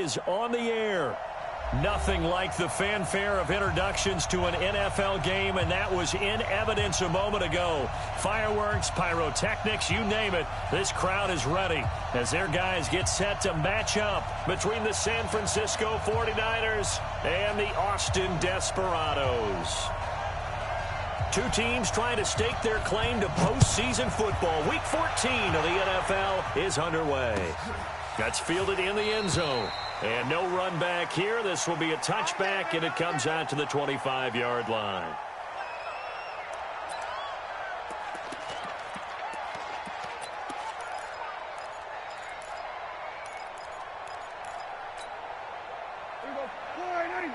is on the air. Nothing like the fanfare of introductions to an NFL game, and that was in evidence a moment ago. Fireworks, pyrotechnics, you name it. This crowd is ready as their guys get set to match up between the San Francisco 49ers and the Austin Desperados. Two teams trying to stake their claim to postseason football. Week 14 of the NFL is underway. That's fielded in the end zone. And no run back here. This will be a touchback, and it comes out to the 25-yard line. Here we go. 49.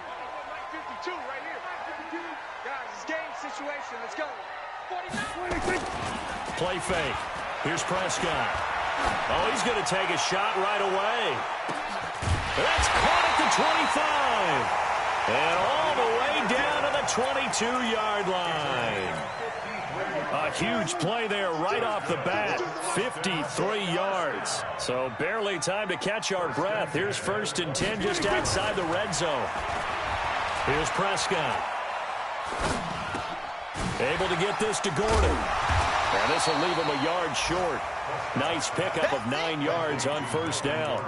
52 right here. 52. Guys, it's game situation. Let's go. 49. Play fake. Here's Prescott. Oh, he's going to take a shot right away. That's caught at the 25. And all the way down to the 22-yard line. A huge play there right off the bat. 53 yards. So barely time to catch our breath. Here's 1st and 10 just outside the red zone. Here's Prescott. Able to get this to Gordon. And this will leave him a yard short. Nice pickup of 9 yards on 1st down.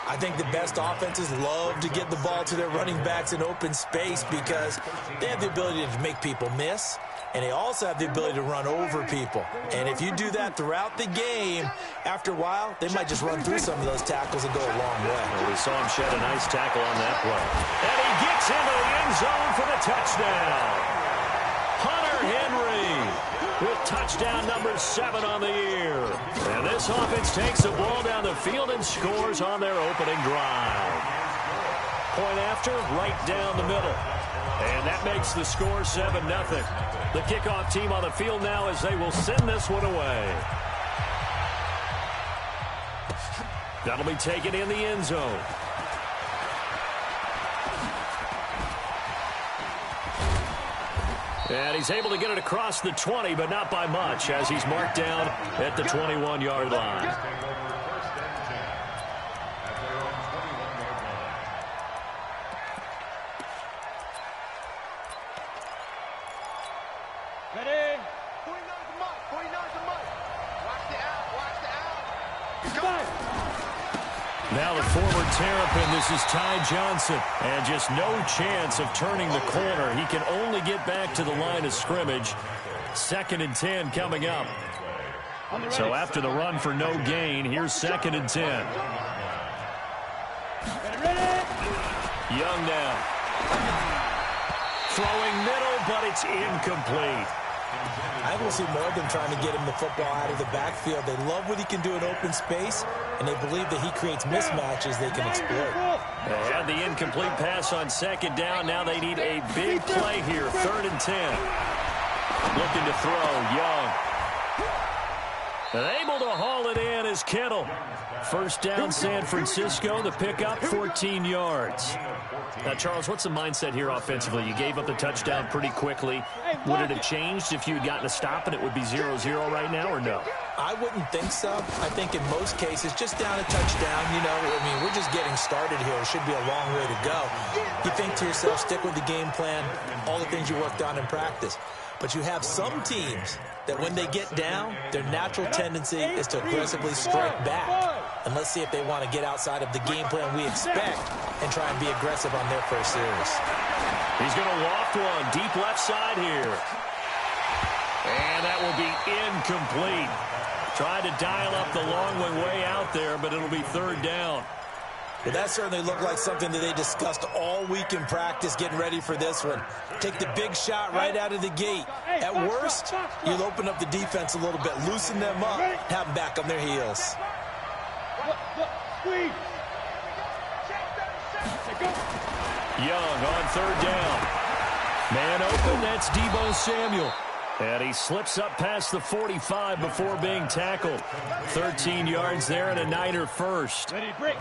I think the best offenses love to get the ball to their running backs in open space because they have the ability to make people miss, and they also have the ability to run over people. And if you do that throughout the game, after a while, they might just run through some of those tackles and go a long way. Well, we saw him shed a nice tackle on that play. And he gets into the end zone for the touchdown. Hunter Henry with touchdown number 7 on the year. And this offense takes the ball down the field and scores on their opening drive. Point after, right down the middle. And that makes the score 7-0. The kickoff team on the field now as they will send this one away. That'll be taken in the end zone. And he's able to get it across the 20, but not by much, as he's marked down at the 21-yard line. Ready? 49's a must. 49's a must. Watch the out. Watch the out. Go. Now the forward Terrapin, this is Ty Johnson. And just no chance of turning the corner. He can only get back to the line of scrimmage. 2nd and 10 coming up. So after the run for no gain, here's 2nd and 10. Young now. Throwing middle, but it's incomplete. I will see more than trying to get him the football out of the backfield. They love what he can do in open space, and they believe that he creates mismatches they can exploit. They had the incomplete pass on 2nd down. Now they need a big play here. 3rd and 10. Looking to throw, Young. And able to haul it in is Kittle. 1st down, San Francisco. The pickup, 14 yards. Now, Charles, what's the mindset here offensively? You gave up the touchdown pretty quickly. Would it have changed if you had gotten a stop and it would be 0-0 right now, or no? I wouldn't think so. I think in most cases, just down a touchdown, you know, I mean, we're just getting started here. It should be a long way to go. You think to yourself, stick with the game plan, all the things you worked on in practice. But you have some teams that when they get down, their natural tendency is to aggressively strike back. And let's see if they want to get outside of the game plan we expect and try and be aggressive on their first series. He's going to loft one deep left side here. And that will be incomplete. Tried to dial up the long way out there, but it'll be 3rd down. Well, that certainly looked like something that they discussed all week in practice getting ready for this one. Take the big shot right out of the gate. At worst, you'll open up the defense a little bit, loosen them up, have them back on their heels. Young on 3rd down. Man open, that's Deebo Samuel. And he slips up past the 45 before being tackled. 13 yards there and a Niner first. Ready, break.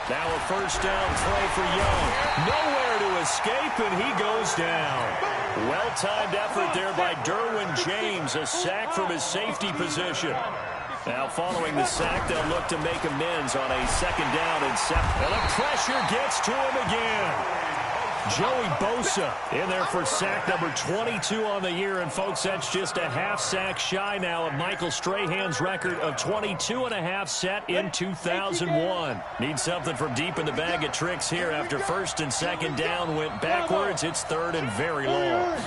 Now a 1st down throw for Young. Nowhere to escape, and he goes down. Well-timed effort there by Derwin James, a sack from his safety position. Now, following the sack, they'll look to make amends on a second down and 7. And the pressure gets to him again. Joey Bosa in there for sack number 22 on the year. And, folks, that's just a half sack shy now of Michael Strahan's record of 22.5 set in 2001. Need something from deep in the bag of tricks here after first and second down went backwards. It's third and very long.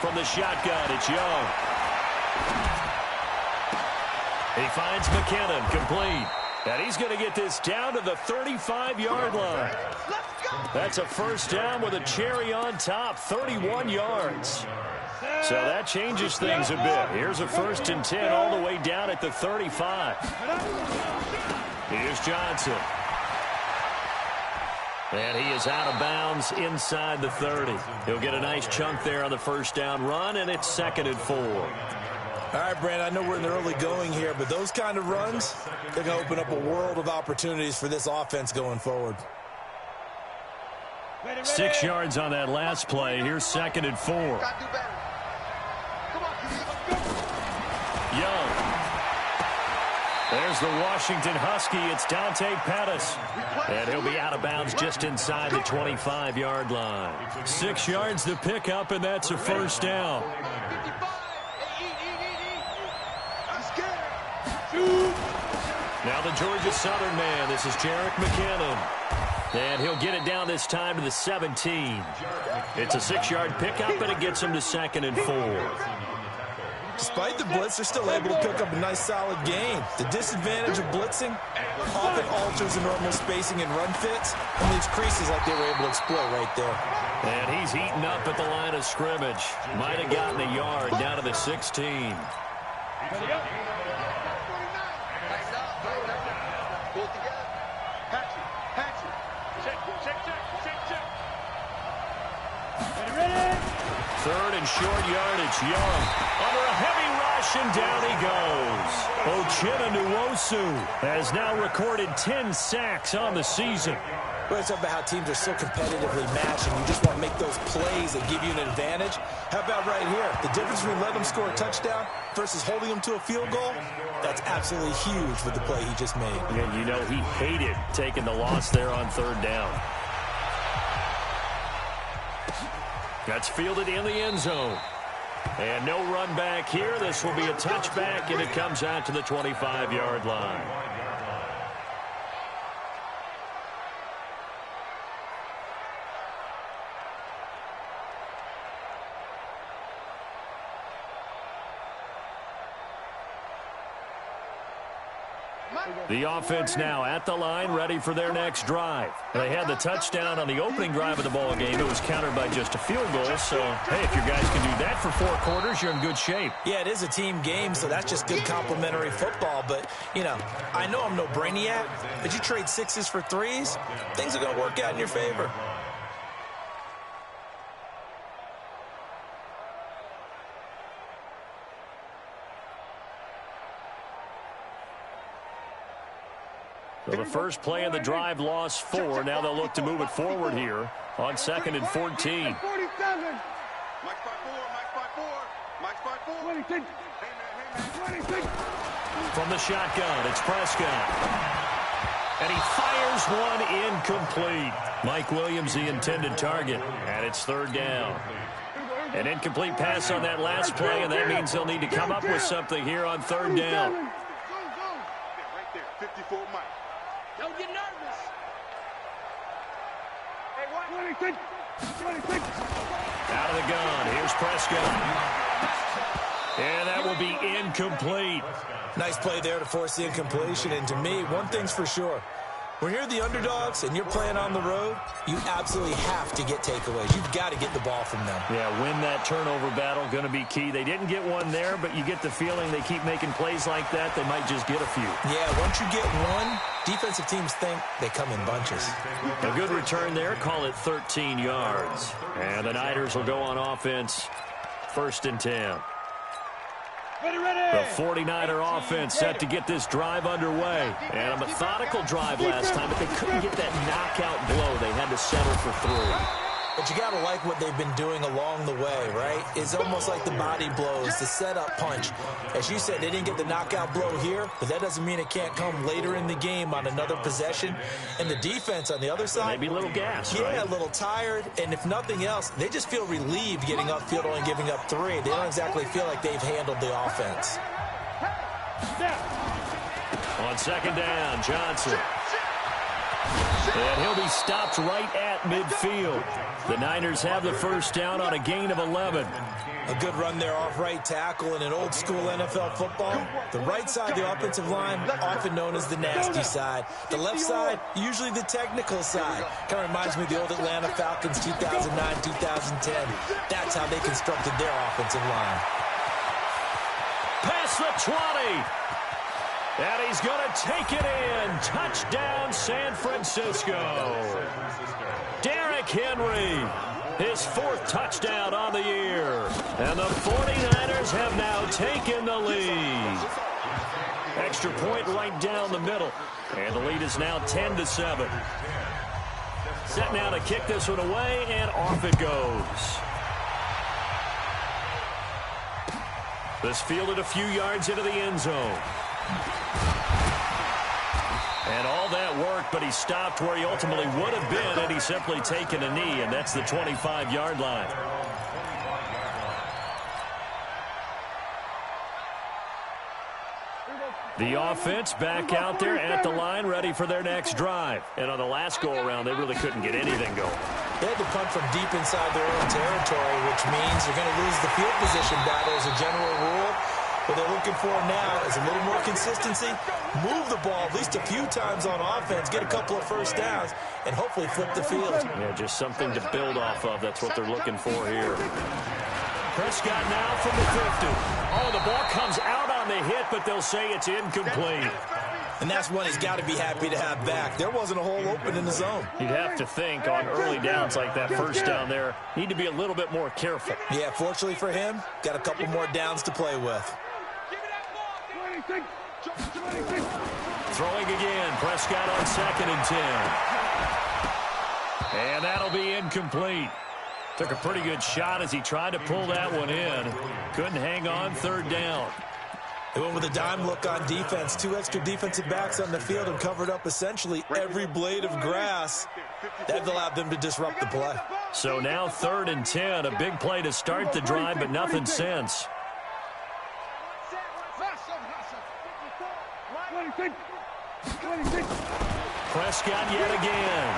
From the shotgun, it's Young. He finds McKinnon, complete. And he's going to get this down to the 35-yard line. That's a first down with a cherry on top, 31 yards. So that changes things a bit. Here's a first and 10 all the way down at the 35. Here's Johnson. And he is out of bounds inside the 30. He'll get a nice chunk there on the first down run, and it's 2nd and 4. All right, Brand, I know we're in the early going here, but those kind of runs, they're going to open up a world of opportunities for this offense going forward. 6 yards on that last play. Here's 2nd and 4. Young. There's the Washington Husky. It's Dante Pettis. And he'll be out of bounds just inside the 25-yard line. 6 yards to pick up, and that's a first down. Now the Georgia Southern man. This is Jerick McKinnon. And he'll get it down this time to the 17. It's a 6-yard pickup, and it gets him to 2nd and 4. Despite the blitz, they're still able to pick up a nice, solid gain. The disadvantage of blitzing often alters the normal spacing and run fits and leaves creases like they were able to exploit right there. And he's eaten up at the line of scrimmage. Might have gotten a yard down to the 16. Third and short yardage. Young under a heavy rush, and down he goes. Uchenna Nwosu has now recorded 10 sacks on the season. Well, it's about how teams are so competitively matched, and you just want to make those plays that give you an advantage. How about right here? The difference between letting them score a touchdown versus holding them to a field goal, that's absolutely huge with the play he just made. And you know he hated taking the loss there on third down. That's fielded in the end zone. And no run back here. This will be a touchback, and it comes out to the 25-yard line. The offense now at the line, ready for their next drive. They had the touchdown on the opening drive of the ball game. It was countered by just a field goal. So, hey, if your guys can do that for 4 quarters, you're in good shape. Yeah, it is a team game, so that's just good complimentary football. But, you know, I know I'm no brainiac, but you trade 6s for 3s, things are going to work out in your favor. So the first play of the drive lost 4. Now they'll look to move it forward here on 2nd and 14. From the shotgun, it's Prescott. And he fires one incomplete. Mike Williams, the intended target, and it's 3rd down. An incomplete pass on that last play, and that means they'll need to come up with something here on 3rd down. Right there, 54 Mike. Don't get nervous. Hey, what? 26. Out of the gun. Here's Prescott. And that will be incomplete. Nice play there to force the incompletion. And to me, one thing's for sure. When you're the underdogs and you're playing on the road, you absolutely have to get takeaways. You've got to get the ball from them. Yeah, win that turnover battle, going to be key. They didn't get one there, but you get the feeling they keep making plays like that, they might just get a few. Yeah, once you get one, defensive teams think they come in bunches. A good return there, call it 13 yards. And the Niners will go on offense, 1st and 10. The 49er offense set to get this drive underway. And a methodical drive last time, but they couldn't get that knockout blow. They had to settle for 3. But you got to like what they've been doing along the way, right? It's almost like the body blows, the setup punch. As you said, they didn't get the knockout blow here, but that doesn't mean it can't come later in the game on another possession. And the defense on the other side, maybe a little gas, yeah, right? A little tired. And if nothing else, they just feel relieved getting upfield, only giving up 3. They don't exactly feel like they've handled the offense. On second down, Johnson. And he'll be stopped right at midfield. The Niners have the first down on a gain of 11. A good run there off right tackle in an old-school NFL football. The right side of the offensive line, often known as the nasty side. The left side, usually the technical side. Kind of reminds me of the old Atlanta Falcons 2009, 2010. That's how they constructed their offensive line. Past the 20. And he's going to take it in. Touchdown, San Francisco. Derrick Henry, his 4th touchdown on the year. And the 49ers have now taken the lead. Extra point right down the middle. And the lead is now 10-7. Set now to kick this one away, and off it goes. This fielded a few yards into the end zone. And all that worked, but he stopped where he ultimately would have been had he simply taken a knee, and that's the 25-yard line. The offense back out there at the line, ready for their next drive. And on the last go-around, they really couldn't get anything going. They had to punt from deep inside their own territory, which means they're going to lose the field position battle as a general rule. What they're looking for now is a little more consistency, move the ball at least a few times on offense, get a couple of first downs, and hopefully flip the field. Yeah, just something to build off of. That's what they're looking for here. Prescott now from the 50. Oh, the ball comes out on the hit, but they'll say it's incomplete. And that's one he's got to be happy to have back. There wasn't a hole open in the zone. You'd have to think on early downs like that first down there, need to be a little bit more careful. Yeah, fortunately for him, got a couple more downs to play with. Throwing again, Prescott on 2nd and 10. And that'll be incomplete. Took a pretty good shot as he tried to pull that one in. Couldn't hang on, 3rd down. They went with a dime look on defense. 2 extra defensive backs on the field and covered up essentially every blade of grass. That allowed them to disrupt the play. So now 3rd and 10, a big play to start the drive, but nothing since. Prescott yet again.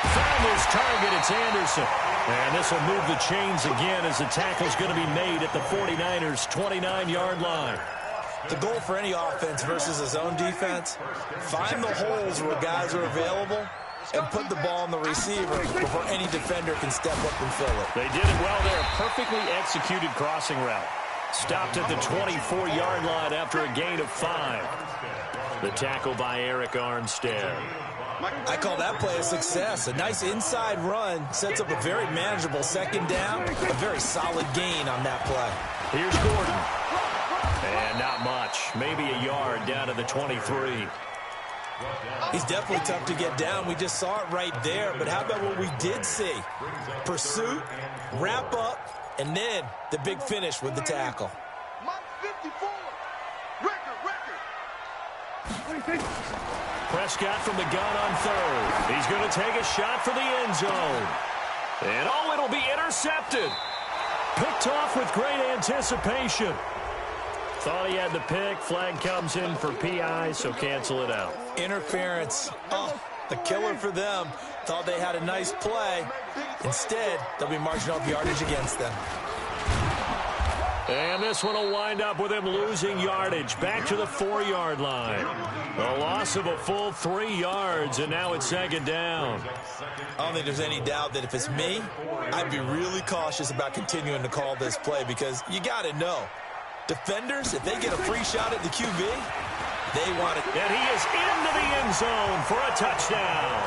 Found his target, it's Anderson. And this will move the chains again as the tackle's going to be made at the 49ers' 29-yard line. The goal for any offense versus a zone defense, find the holes where guys are available and put the ball on the receiver before any defender can step up and fill it. They did it well there. Perfectly executed crossing route. Stopped at the 24-yard line after a gain of 5. The tackle by Eric Armstead. I call that play a success. A nice inside run sets up a very manageable 2nd down. A very solid gain on that play. Here's Gordon. And not much. Maybe a yard down to the 23. He's definitely tough to get down. We just saw it right there. But how about what we did see? Pursuit, wrap up, and then the big finish with the tackle. Prescott from the gun on 3rd. He's going to take a shot for the end zone. And oh, it'll be intercepted. Picked off with great anticipation. Thought he had the pick. Flag comes in for PI, so cancel it out. Interference. Oh, a killer for them. Thought they had a nice play. Instead, they'll be marching off yardage against them. And this one will wind up with him losing yardage back to the 4-yard line. A loss of a full 3 yards, and now it's 2nd down. I don't think there's any doubt that if it's me, I'd be really cautious about continuing to call this play because you got to know, defenders, if they get a free shot at the QB, they want it. And he is into the end zone for a touchdown.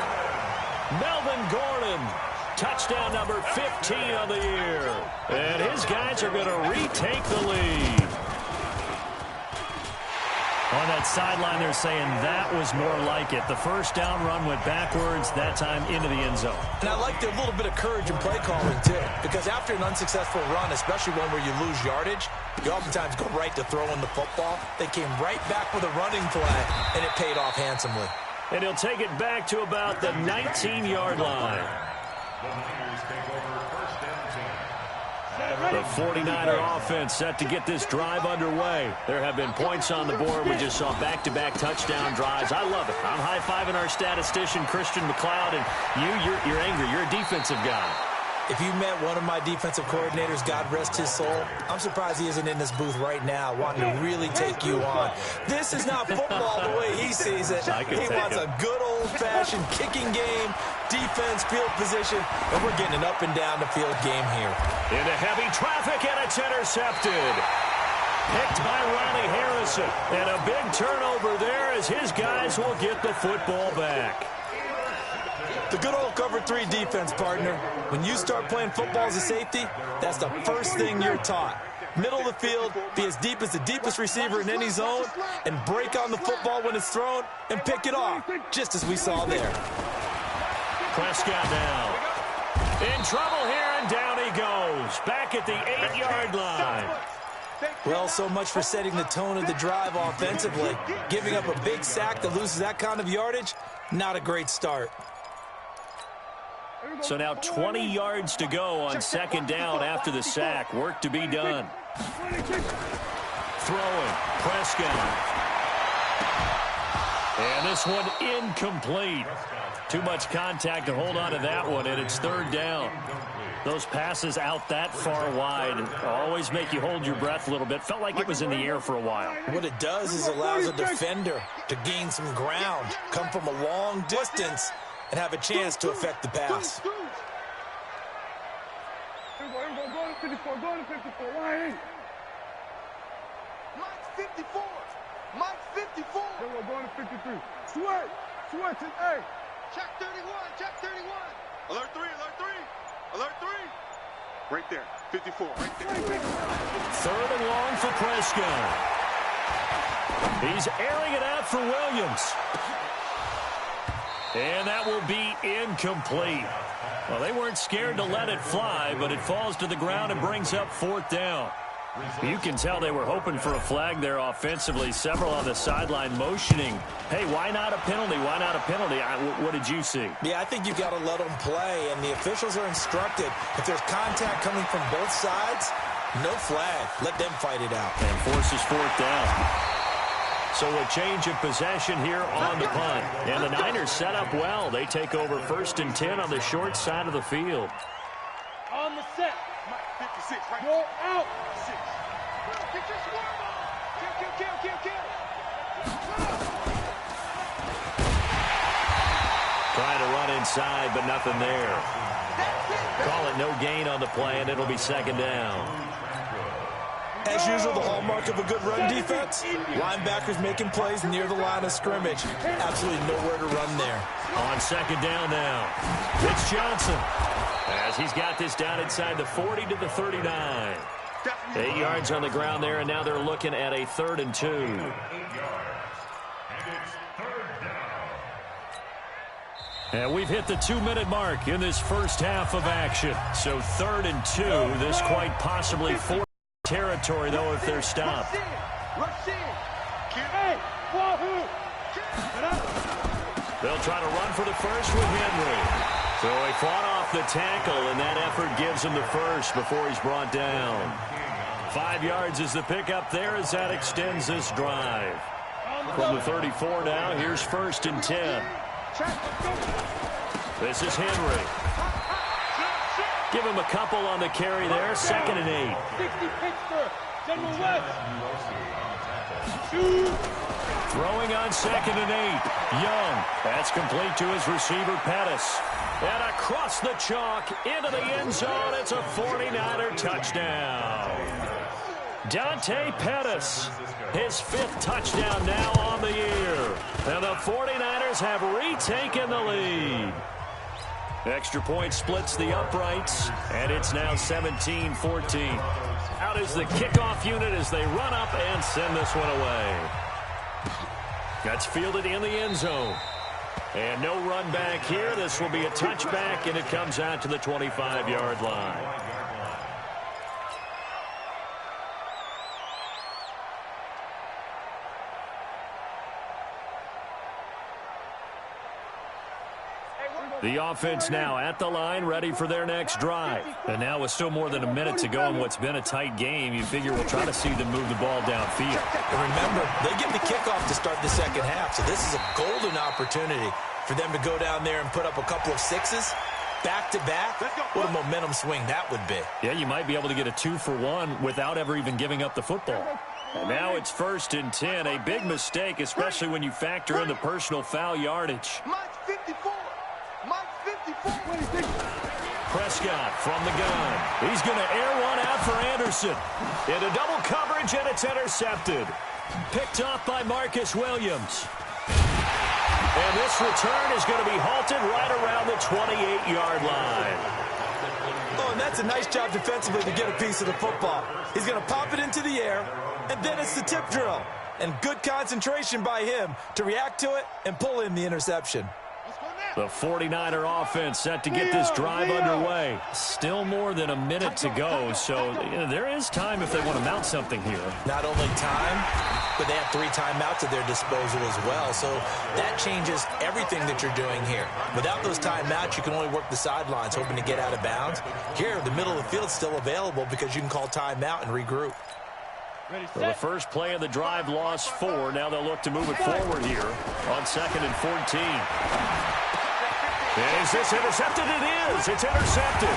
Melvin Gordon. Touchdown number 15 of the year. And his guys are going to retake the lead. On that sideline, they're saying that was more like it. The first down run went backwards, that time into the end zone. And I liked a little bit of courage in play calling, too, because after an unsuccessful run, especially one where you lose yardage, you oftentimes go right to throwing the football. They came right back with a running play, and it paid off handsomely. And he'll take it back to about the 19-yard line. The 49er offense set to get this drive underway. There have been points on the board. We just saw back-to-back touchdown drives. I love it. I'm high-fiving our statistician, Christian McLeod, and you're angry. You're a defensive guy. If you met one of my defensive coordinators, God rest his soul, I'm surprised he isn't in this booth right now wanting to really take you on. This is not football the way he sees it. He wants a good old-fashioned kicking game, defense, field position, and we're getting an up-and-down-the-field game here. Into heavy traffic, and it's intercepted. Picked by Ronnie Harrison. And a big turnover there as his guys will get the football back. The good old cover 3 defense, partner. When you start playing football as a safety, that's the first thing you're taught. Middle of the field, be as deep as the deepest receiver in any zone, and break on the football when it's thrown and pick it off, just as we saw there. Prescott now. In trouble here, and down he goes. Back at the 8-yard line. Well, so much for setting the tone of the drive offensively. Giving up a big sack that loses that kind of yardage, not a great start. So now 20 yards to go on second down after the sack. Work to be done. Throwing. Prescott. And this one incomplete. Too much contact to hold on to that one, and it's third down. Those passes out that far wide always make you hold your breath a little bit. Felt like it was in the air for a while. What it does is allows a defender to gain some ground, come from a long distance, and have a chance to affect the pass. Go to 54, go to 54, line 8. Mike 54, Mike 54. Go to 53. Switch it, hey. Check 31, check 31. Alert 3, alert 3, alert 3. Right there, 54, right there. Third and long for Prescott. He's airing it out for Williams. And that will be incomplete. Well, they weren't scared to let it fly, but it falls to the ground and brings up fourth down. You can tell they were hoping for a flag there offensively. Several on the sideline motioning. Hey, why not a penalty? Why not a penalty? What did you see? Yeah, I think you've got to let them play, and the officials are instructed. If there's contact coming from both sides, no flag. Let them fight it out. And forces fourth down. So a change of possession here on the punt. And the Niners set up well. They take over 1st and 10 on the short side of the field. On the set. 56, right? Go out. 6. Get your swarm on. Kill. Trying to run inside, but nothing there. Call it no gain on the play, and it'll be second down. As usual, the hallmark of a good run defense, linebackers making plays near the line of scrimmage. Absolutely nowhere to run there. On second down now, it's Johnson. As he's got this down inside the 40 to the 39. 8 yards on the ground there, and now they're looking at a 3rd and 2. And we've hit the 2-minute mark in this first half of action. So 3rd and 2, this quite possibly 4th territory, though, if they're stopped. They'll try to run for the first with Henry. So he fought off the tackle, and that effort gives him the first before he's brought down. 5 yards is the pickup there as that extends this drive. From the 34 now, here's 1st and 10. This is Henry. Give him a couple on the carry there. 2nd and 8. 60 Pittsburgh. General West. Throwing on 2nd and 8. Young. That's complete to his receiver, Pettis. And across the chalk into the end zone. It's a 49er touchdown. Dante Pettis, his 5th touchdown now on the year. And the 49ers have retaken the lead. Extra point splits the uprights, and it's now 17-14. Out is the kickoff unit as they run up and send this one away. That's fielded in the end zone. And no run back here. This will be a touchback, and it comes out to the 25-yard line. The offense now at the line, ready for their next drive. And now with still more than a minute to go in what's been a tight game, you figure we'll try to see them move the ball downfield. And remember, they get the kickoff to start the second half, so this is a golden opportunity for them to go down there and put up a couple of sixes back-to-back. What a momentum swing that would be. Yeah, you might be able to get a 2-for-1 without ever even giving up the football. And now it's 1st and 10, a big mistake, especially when you factor in the personal foul yardage. Mike's 54. Mike's 54. Prescott from the gun. He's going to air one out for Anderson. Into double coverage, and it's intercepted. Picked off by Marcus Williams. And this return is going to be halted right around the 28-yard line. Oh, and that's a nice job defensively to get a piece of the football. He's going to pop it into the air, and then it's the tip drill. And good concentration by him to react to it and pull in the interception. The 49er offense set to get this drive underway. Still more than a minute to go, so there is time if they want to mount something here. Not only time, but they have 3 timeouts at their disposal as well, so that changes everything that you're doing here. Without those timeouts, you can only work the sidelines, hoping to get out of bounds. Here, the middle of the field is still available because you can call timeout and regroup. So the first play of the drive lost 4. Now they'll look to move it forward here on 2nd and 14. Is this intercepted? It is. It's intercepted.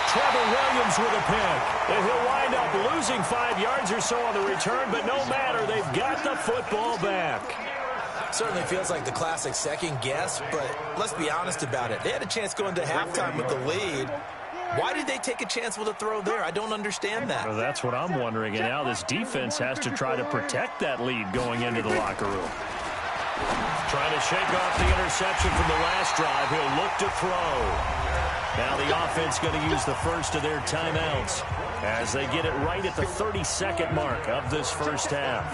Trevor Williams with a pick. And he'll wind up losing 5 yards or so on the return, but no matter. They've got the football back. Certainly feels like the classic second guess, but let's be honest about it. They had a chance going to halftime with the lead. Why did they take a chance with a throw there? I don't understand that. Well, that's what I'm wondering. And now this defense has to try to protect that lead going into the locker room. Trying to shake off the interception from the last drive. He'll look to throw. Now the offense going to use the first of their timeouts as they get it right at the 32nd mark of this first half.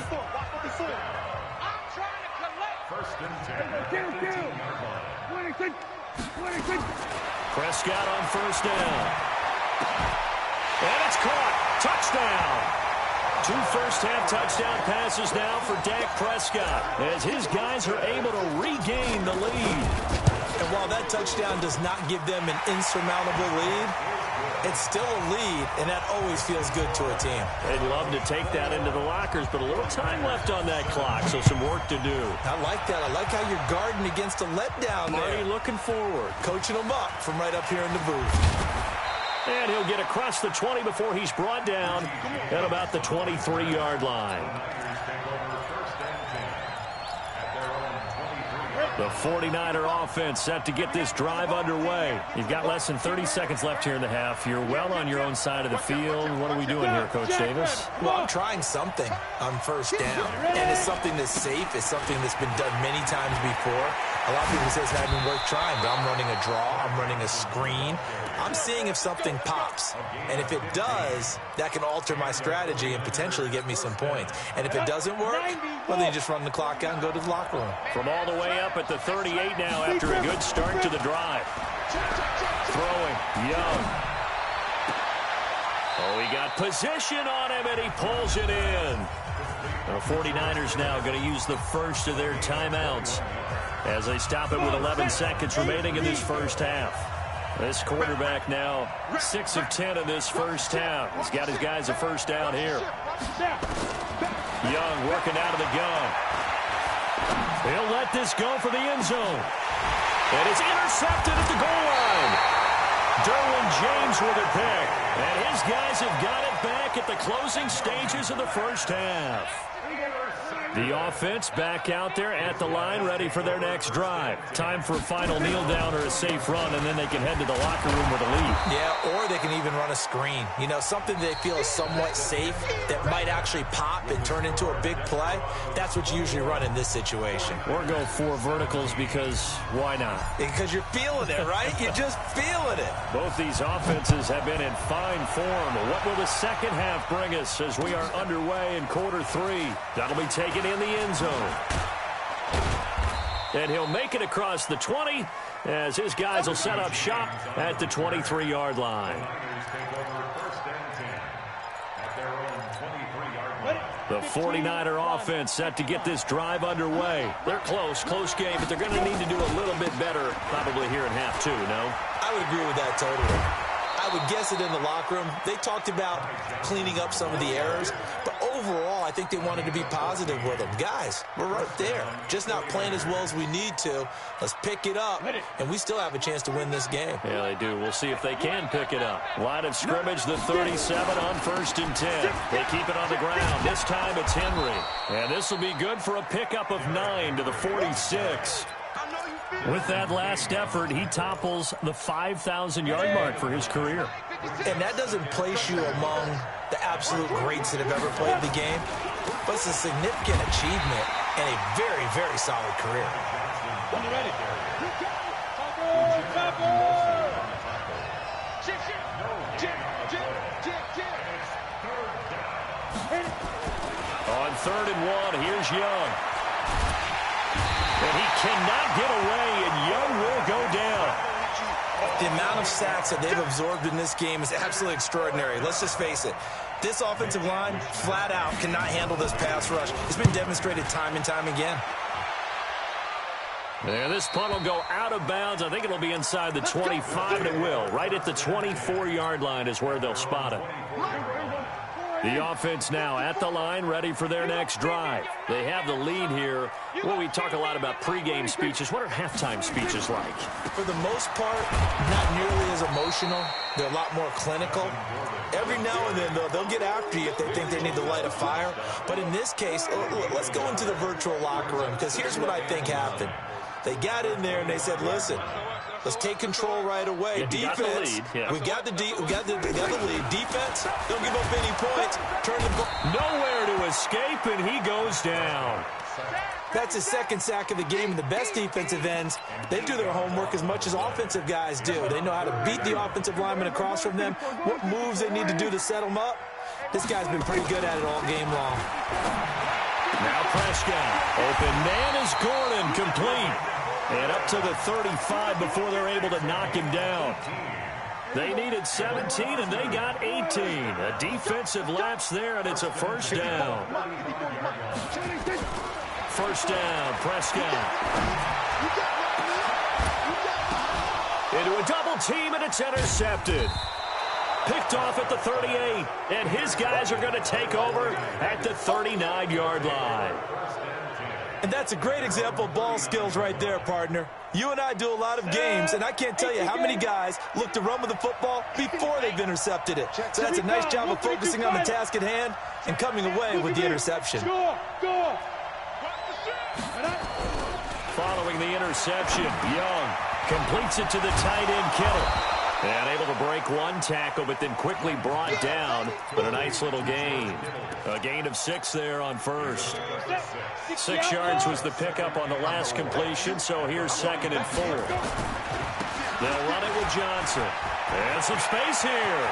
Prescott on first down. And it's caught. Touchdown. 2 first-half touchdown passes now for Dak Prescott as his guys are able to regain the lead. And while that touchdown does not give them an insurmountable lead, it's still a lead, and that always feels good to a team. They'd love to take that into the lockers, but a little time left on that clock, so some work to do. I like that. I like how you're guarding against a letdown there. Marty looking forward. Coaching them up from right up here in the booth. And he'll get across the 20 before he's brought down at about the 23-yard line. The 49er offense set to get this drive underway. You've got less than 30 seconds left here in the half. You're well on your own side of the field. What are we doing here, Coach Davis? Well, I'm trying something on first down. And it's something that's safe. It's something that's been done many times before. A lot of people say it's not even worth trying, but I'm running a draw. I'm running a screen. I'm seeing if something pops. And if it does, that can alter my strategy and potentially get me some points. And if it doesn't work, well, then you just run the clock out and go to the locker room. From all the way up at the 38 now after a good start to the drive. Throwing, Young. Oh, he got position on him, and he pulls it in. The 49ers now going to use the first of their timeouts as they stop it with 11 seconds remaining in this first half. This quarterback now 6 of 10 in this first half. He's got his guys a first down here. Young working out of the gun. He'll let this go for the end zone. And it's intercepted at the goal line. Derwin James with a pick. And his guys have got it back at the closing stages of the first half. The offense back out there at the line, ready for their next drive. Time for a final kneel down or a safe run, and then they can head to the locker room with a lead. Yeah, or they can even run a screen. You know, something they feel is somewhat safe that might actually pop and turn into a big play. That's what you usually run in this situation. Or go 4 verticals because why not? Because you're feeling it, right? You're just feeling it. Both these offenses have been in fine form. What will the second half bring us as we are underway in quarter 3? That'll be taken in the end zone. And he'll make it across the 20 as his guys will set up shop at the 23-yard line. The 49er offense set to get this drive underway. They're close game, but they're going to need to do a little bit better probably here in half 2, no? I would agree with that totally. I would guess it in the locker room. They talked about cleaning up some of the errors, but overall, I think they wanted to be positive with them. Guys, we're right there. Just not playing as well as we need to. Let's pick it up, and we still have a chance to win this game. Yeah, they do. We'll see if they can pick it up. Line of scrimmage, the 37 on 1st and 10. They keep it on the ground. This time it's Henry. And this will be good for a pickup of 9 to the 46. With that last effort, he topples the 5,000-yard mark for his career. And that doesn't place you among the absolute greats that have ever played the game, but it's a significant achievement and a very, very solid career. When you're ready. On 3rd and 1, here's Young. And he cannot get away, and Young will go down. The amount of sacks that they've absorbed in this game is absolutely extraordinary. Let's just face it. This offensive line, flat out, cannot handle this pass rush. It's been demonstrated time and time again. And this punt will go out of bounds. I think it'll be inside the 25, and it will. Right at the 24-yard line is where they'll spot it. The offense now at the line, ready for their next drive. They have the lead here. Well, we talk a lot about pregame speeches. What are halftime speeches like? For the most part, not nearly as emotional. They're a lot more clinical. Every now and then, though, they'll get after you if they think they need to light a fire. But in this case, let's go into the virtual locker room, because here's what I think happened. They got in there and they said, listen, let's take control right away. Yeah, defense, we got the lead. Defense, don't give up any points. Turn the ball. Nowhere to escape, and he goes down. That's his second sack of the game, and the best defensive ends, they do their homework as much as offensive guys do. They know how to beat the offensive lineman across from them, what moves they need to do to set them up. This guy's been pretty good at it all game long. Now Prescott. Open man is Gordon, complete. And up to the 35 before they're able to knock him down. They needed 17, and they got 18. A defensive lapse there, and it's a first down. First down, Prescott. Into a double team, and it's intercepted. Picked off at the 38, and his guys are going to take over at the 39-yard line. And that's a great example of ball skills right there, partner. You and I do a lot of games, and I can't tell you how many guys look to run with the football before they've intercepted it. So that's a nice job of focusing on the task at hand and coming away with the interception. Following the interception, Young completes it to the tight end, Kittle. And able to break one tackle, but then quickly brought down. But a nice little gain. A gain of 6 there on first. 6 yards was the pickup on the last completion, so here's 2nd and 4. They'll run it with Johnson. And some space here.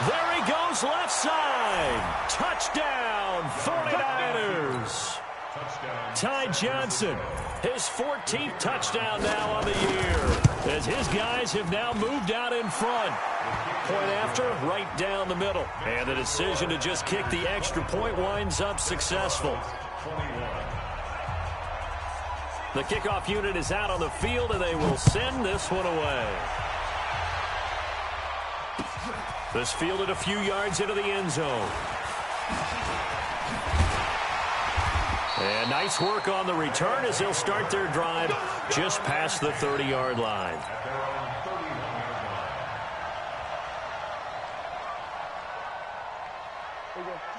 There he goes, left side. Touchdown, 49ers. Ty Johnson, his 14th touchdown now on the year, as his guys have now moved out in front. Point after, right down the middle. And the decision to just kick the extra point winds up successful. The kickoff unit is out on the field, and they will send this one away. This fielded a few yards into the end zone. And nice work on the return as they'll start their drive just past the 30-yard line.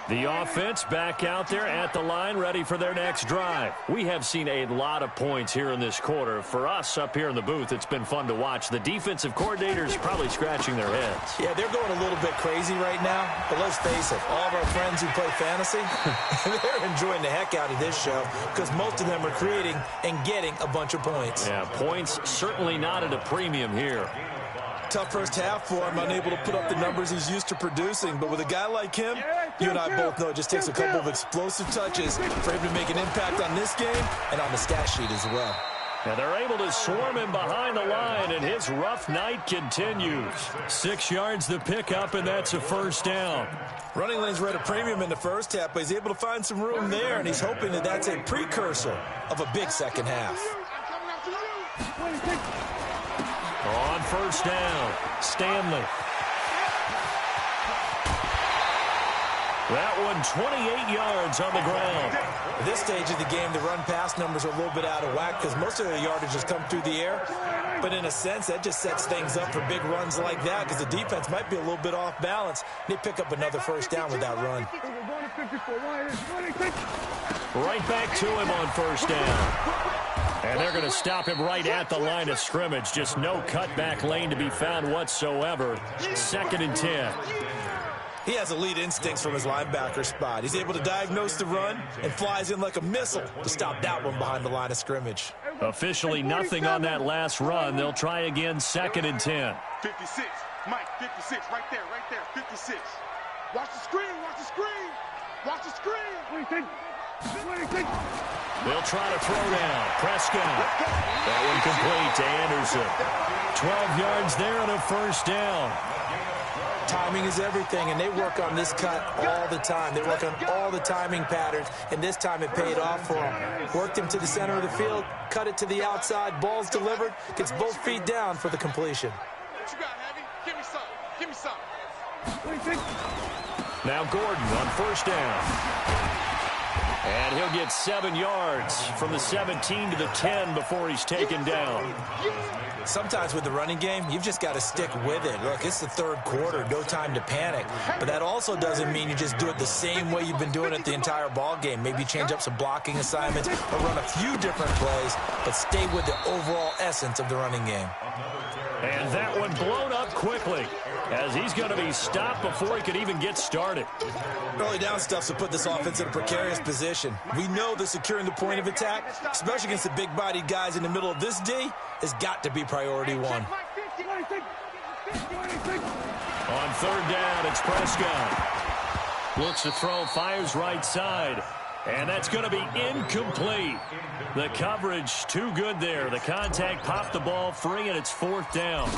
The offense back out there at the line, ready for their next drive. We have seen a lot of points here in this quarter. For us up here in the booth, it's been fun to watch. The defensive coordinators probably scratching their heads. Yeah, they're going a little bit crazy right now. But let's face it, all of our friends who play fantasy, they're enjoying the heck out of this show because most of them are creating and getting a bunch of points. Yeah, points certainly not at a premium here. Tough first half for him, unable to put up the numbers he's used to producing. But with a guy like him, You and I both know it just takes a couple of explosive touches for him to make an impact on this game and on the stat sheet as well. And they're able to swarm him behind the line, and his rough night continues. 6 yards the pickup, and that's a first down. Running lanes were at a premium in the first half, but he's able to find some room there, and he's hoping that that's a precursor of a big second half. On first down, Stanley. That one 28 yards on the ground. At this stage of the game, the run-pass numbers are a little bit out of whack because most of the yardage has come through the air. But in a sense, that just sets things up for big runs like that because the defense might be a little bit off balance. They pick up another first down with that run. Right back to him on first down. And they're going to stop him right at the line of scrimmage. Just no cutback lane to be found whatsoever. 2nd and 10. He has elite instincts from his linebacker spot. He's able to diagnose the run and flies in like a missile to stop that one behind the line of scrimmage. Officially nothing on that last run. They'll try again, 2nd and 10. 56. Mike, 56. Right there, 56. Watch the screen, watch the screen. Watch the screen. They'll try to throw down. Prescott. That one complete to Anderson. 12 yards there and a first down. Timing is everything, and they work on this cut all the time. They work on all the timing patterns, and this time it paid off for him. Worked him to the center of the field, cut it to the outside, ball's delivered, gets both feet down for the completion. What you got, Heavy? Give me some. Give me some. Now Gordon on first down. And he'll get 7 yards from the 17 to the 10 before he's taken down. Sometimes with the running game, you've just got to stick with it. Look, it's the third quarter, no time to panic. But that also doesn't mean you just do it the same way you've been doing it the entire ball game. Maybe change up some blocking assignments or run a few different plays, but stay with the overall essence of the running game. And that one blown up quickly as he's going to be stopped before he could even get started. Early down stuff to put this offense in a precarious position. We know that securing the point of attack, especially against the big-bodied guys in the middle of this D, has got to be priority one. On third down, it's Prescott. Looks to throw, fires right side. And that's going to be incomplete. The coverage too good there. The contact popped the ball free, and it's 4th down.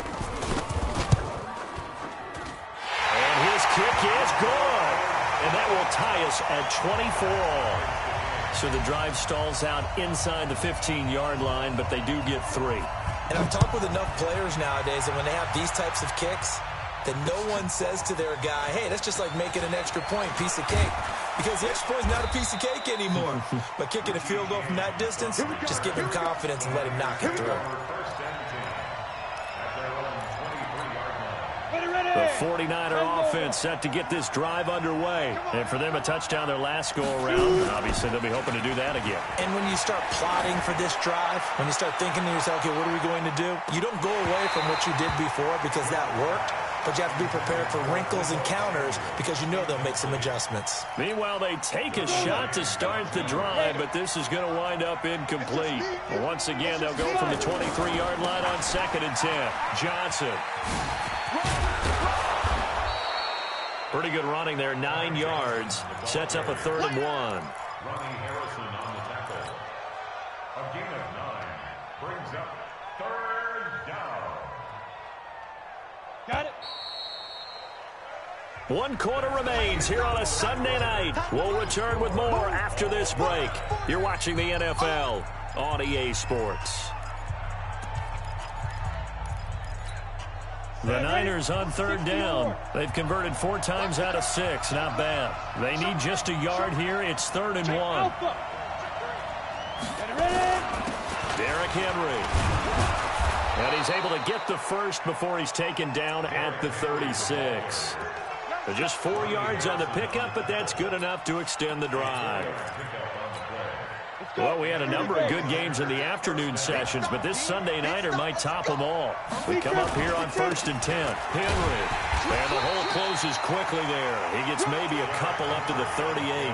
And his kick is good. And that will tie us at 24 all. So the drive stalls out inside the 15-yard line, but they do get 3. And I've talked with enough players nowadays, and when they have these types of kicks, that no one says to their guy, hey, that's just like making an extra point, piece of cake. Because the extra point is not a piece of cake anymore. But kicking a field goal from that distance, just give him confidence and let him knock it through. The 49er offense set to get this drive underway. And for them, a touchdown their last go-around. Obviously, they'll be hoping to do that again. And when you start plotting for this drive, when you start thinking to yourself, okay, what are we going to do? You don't go away from what you did before because that worked. But you have to be prepared for wrinkles and counters because you know they'll make some adjustments. Meanwhile, they take a shot to start the drive, but this is going to wind up incomplete. Once again, they'll go from the 23-yard line on 2nd and 10. Johnson. Pretty good running there, 9 yards. Sets up a 3rd and 1. Ronnie Harrison on the tackle. A gain of 9 brings up 3rd down. Got it. 1 quarter remains here on a Sunday night. We'll return with more after this break. You're watching the NFL on EA Sports. The Niners on 3rd down. They've converted 4 times out of 6. Not bad. They need just a yard here. It's 3rd and 1. Derrick Henry. And he's able to get the first before he's taken down at the 36. Just 4 yards on the pickup, but that's good enough to extend the drive. Well, we had a number of good games in the afternoon sessions, but this Sunday nighter might top them all. We come up here on 1st and 10. Henry. And the hole closes quickly there. He gets maybe a couple up to the 38.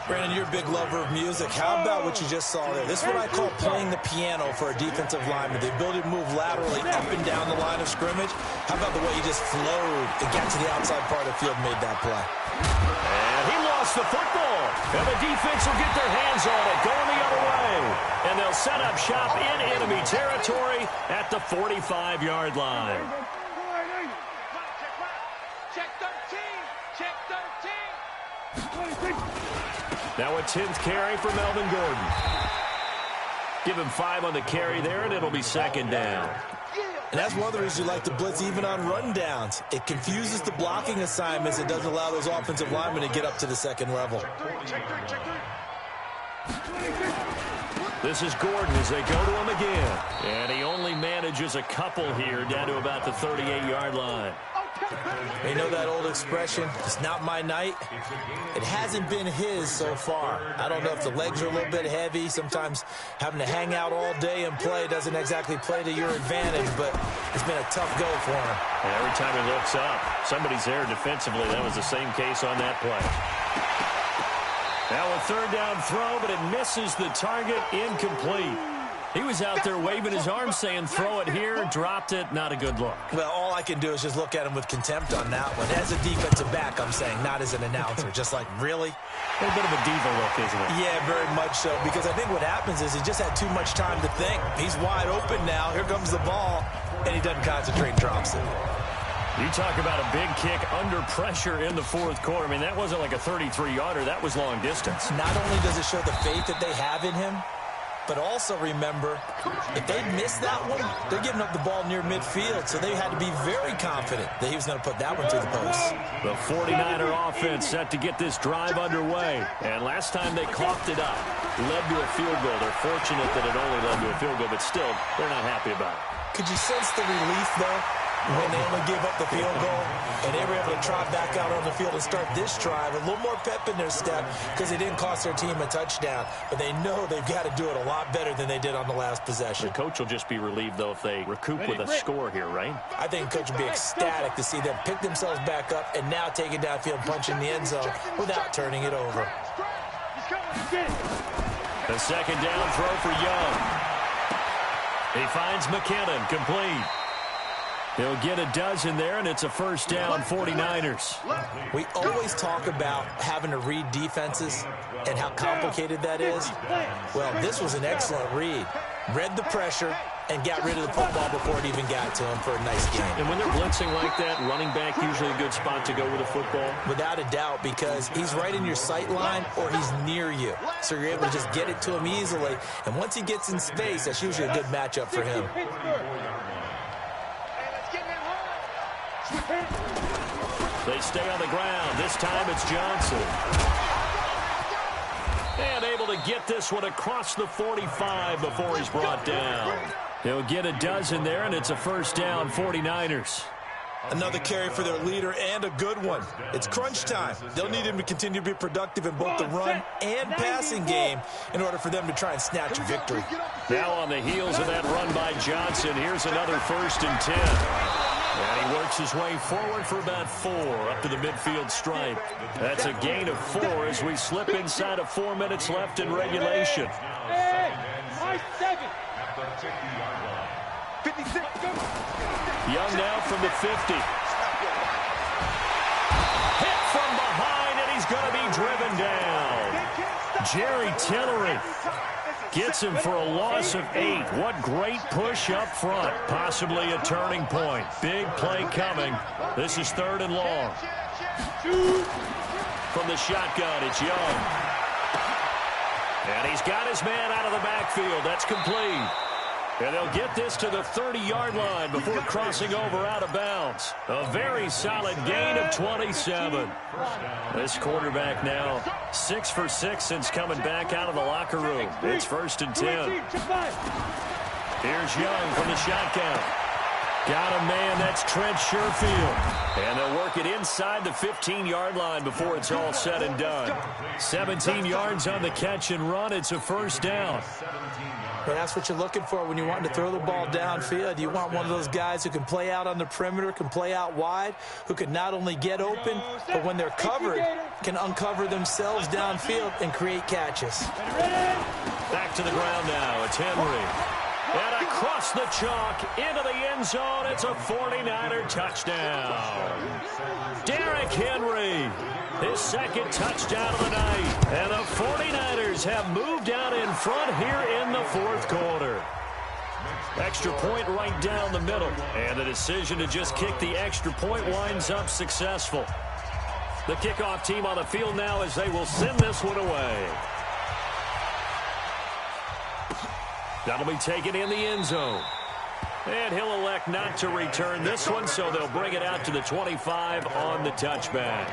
Brandon, you're a big lover of music. How about what you just saw there? This is what I call playing the piano for a defensive lineman. The ability to move laterally up and down the line of scrimmage. How about the way he just flowed and got to the outside part of the field and made that play? And he lost the football. And the defense will get their hands on it, going the other way. And they'll set up shop in enemy territory at the 45-yard line. Check 13. Check 13. Now a 10th carry for Melvin Gordon. Give him 5 on the carry there, and it'll be second down. And that's one of the reasons you like to blitz even on rundowns. It confuses the blocking assignments. It doesn't allow those offensive linemen to get up to the second level. This is Gordon as they go to him again. And he only manages a couple here down to about the 38-yard line. You know that old expression, it's not my night? It hasn't been his so far. I don't know if the legs are a little bit heavy. Sometimes having to hang out all day and play doesn't exactly play to your advantage, but it's been a tough go for him. And every time he looks up, somebody's there defensively. That was the same case on that play. Now a third down throw, but it misses the target, incomplete. He was out there waving his arms saying, throw it here, dropped it, not a good look. Well, all I can do is just look at him with contempt on that one. As a defensive back, I'm saying, not as an announcer. Just like, really? A little bit of a diva look, isn't it? Yeah, very much so, because I think what happens is he just had too much time to think. He's wide open now. Here comes the ball, and he doesn't concentrate and drops it. You talk about a big kick under pressure in the fourth quarter. I mean, that wasn't like a 33-yarder. That was long distance. Not only does it show the faith that they have in him, but also remember, if they miss that one, they're giving up the ball near midfield, so they had to be very confident that he was going to put that one through the post. The 49er offense set to get this drive underway. And last time they coughed it up, led to a field goal. They're fortunate that it only led to a field goal, but still, they're not happy about it. Could you sense the relief, though, when they only gave up the field goal and they were able to trot back out on the field and start this drive? A little more pep in their step because it didn't cost their team a touchdown, but they know they've got to do it a lot better than they did on the last possession. The coach will just be relieved, though, if they recoup with a score here, right? I think the coach will be ecstatic to see them pick themselves back up and now take it downfield and punch in the end zone without turning it over. The second down throw for Young. He finds McKinnon, complete. He'll get a dozen there, and it's a first down, 49ers. We always talk about having to read defenses and how complicated that is. Well, this was an excellent read. Read the pressure and got rid of the football before it even got to him for a nice game. And when they're blitzing like that, running back usually a good spot to go with the football? Without a doubt, because he's right in your sight line or he's near you. So you're able to just get it to him easily. And once he gets in space, that's usually a good matchup for him. They stay on the ground. This time it's Johnson. And able to get this one across the 45 before he's brought down. He'll get a dozen there, and it's a first down, 49ers. Another carry for their leader and a good one. It's crunch time. They'll need him to continue to be productive in both the run and passing game in order for them to try and snatch a victory. Now on the heels of that run by Johnson, here's another 1st and 10. And he works his way forward for about 4 up to the midfield stripe. That's a gain of 4 as we slip inside of 4 minutes left in regulation. Young now from the 50. Hit from behind, and he's going to be driven down. Jerry Tillery gets him for a loss of 8. What great push up front. Possibly a turning point. Big play coming. This is 3rd and long. From the shotgun, it's Young. And he's got his man out of the backfield. That's complete. And they'll get this to the 30-yard line before crossing over out of bounds. A very solid gain of 27. This quarterback now 6 for 6 since coming back out of the locker room. It's 1st and 10. Here's Young from the shotgun. Got a man, that's Trent Sherfield. And they'll work it inside the 15-yard line before it's all said and done. 17 yards on the catch and run. It's a first down. But that's what you're looking for when you want to throw the ball downfield. You want one of those guys who can play out on the perimeter, can play out wide, who can not only get open, but when they're covered, can uncover themselves downfield and create catches. Back to the ground now. It's Henry. And across the chalk into the end zone. It's a 49er touchdown. Derrick Henry, his second touchdown of the night. And the 49ers have moved out in front here in the fourth quarter. Extra point right down the middle. And the decision to just kick the extra point winds up successful. The kickoff team on the field now as they will send this one away. That'll be taken in the end zone. And he'll elect not to return this one, so they'll bring it out to the 25 on the touchback.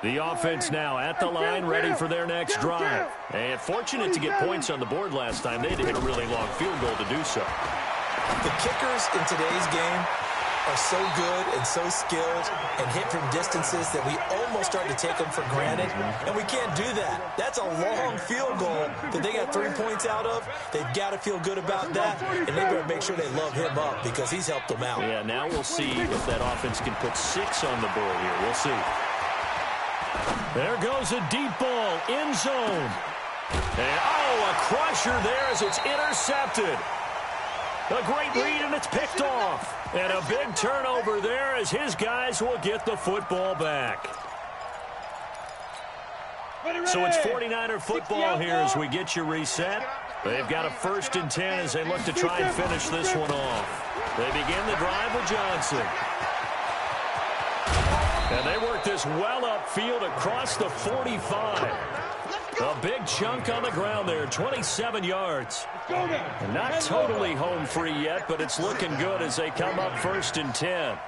The offense now at the line, ready for their next drive. And fortunate to get points on the board last time. They hit a really long field goal to do so. The kickers in today's game are so good and so skilled and hit from distances that we almost start to take them for granted, and we can't do that. That's a long field goal that they got 3 points out of. They've got to feel good about that, and they better make sure they love him up because he's helped them out. Yeah, now we'll see if that offense can put 6 on the board here. We'll see. There goes a deep ball, end zone. And, a crusher there as it's intercepted. A great read, and it's picked off. And a big turnover there as his guys will get the football back. So it's 49er football here as we get you reset. They've got a 1st and 10 as they look to try and finish this one off. They begin the drive with Johnson. And they work this well upfield across the 45. A big chunk on the ground there, 27 yards. Not totally home free yet, but it's looking good as they come up 1st and 10.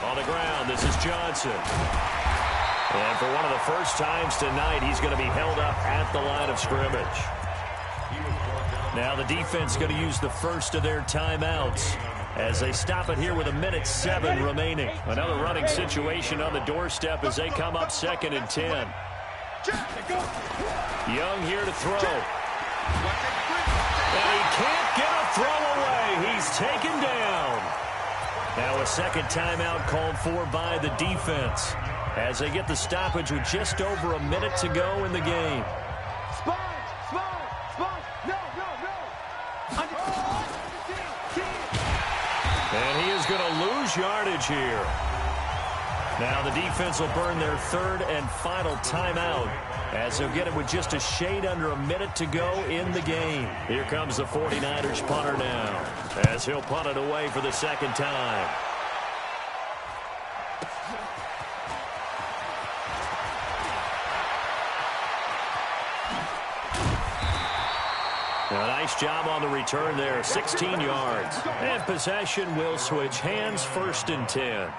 On the ground, this is Johnson. And for one of the first times tonight, he's going to be held up at the line of scrimmage. Now the defense going to use the first of their timeouts as they stop it here with 1:07 remaining. Another running situation on the doorstep as they come up 2nd and 10. Young here to throw. And he can't get a throw away. He's taken down. Now a second timeout called for by the defense as they get the stoppage with just over a minute to go in the game. And he is going to lose yardage here. Now the defense will burn their 3rd and final timeout as they'll get it with just a shade under a minute to go in the game. Here comes the 49ers punter now as he'll punt it away for the 2nd time. A nice job on the return there, 16 yards. And possession will switch hands, 1st and 10.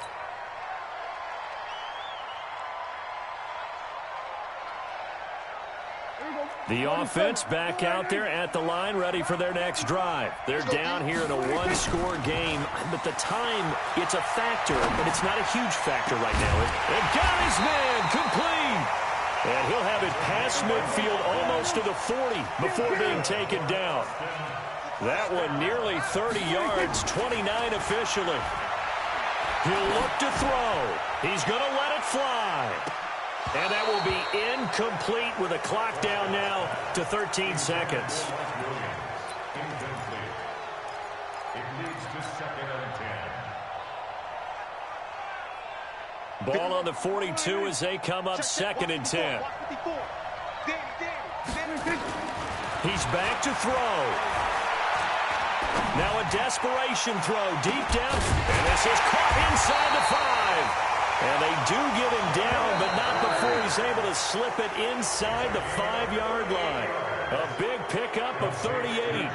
The offense back out there at the line, ready for their next drive. They're down here in a 1-score game, but the time, it's a factor, but it's not a huge factor right now. And got his man complete. And he'll have it past midfield almost to the 40 before being taken down. That one nearly 30 yards, 29 officially. He'll look to throw. He's going to let it fly. And that will be incomplete with a clock down now to 13 seconds. It leads to 2nd and 10. Ball on the 42 as they come up 2nd and 10. He's back to throw. Now a desperation throw deep down. And this is caught inside the 5. And they do get him down, but not before he's able to slip it inside the 5-yard line. A big pickup of 38.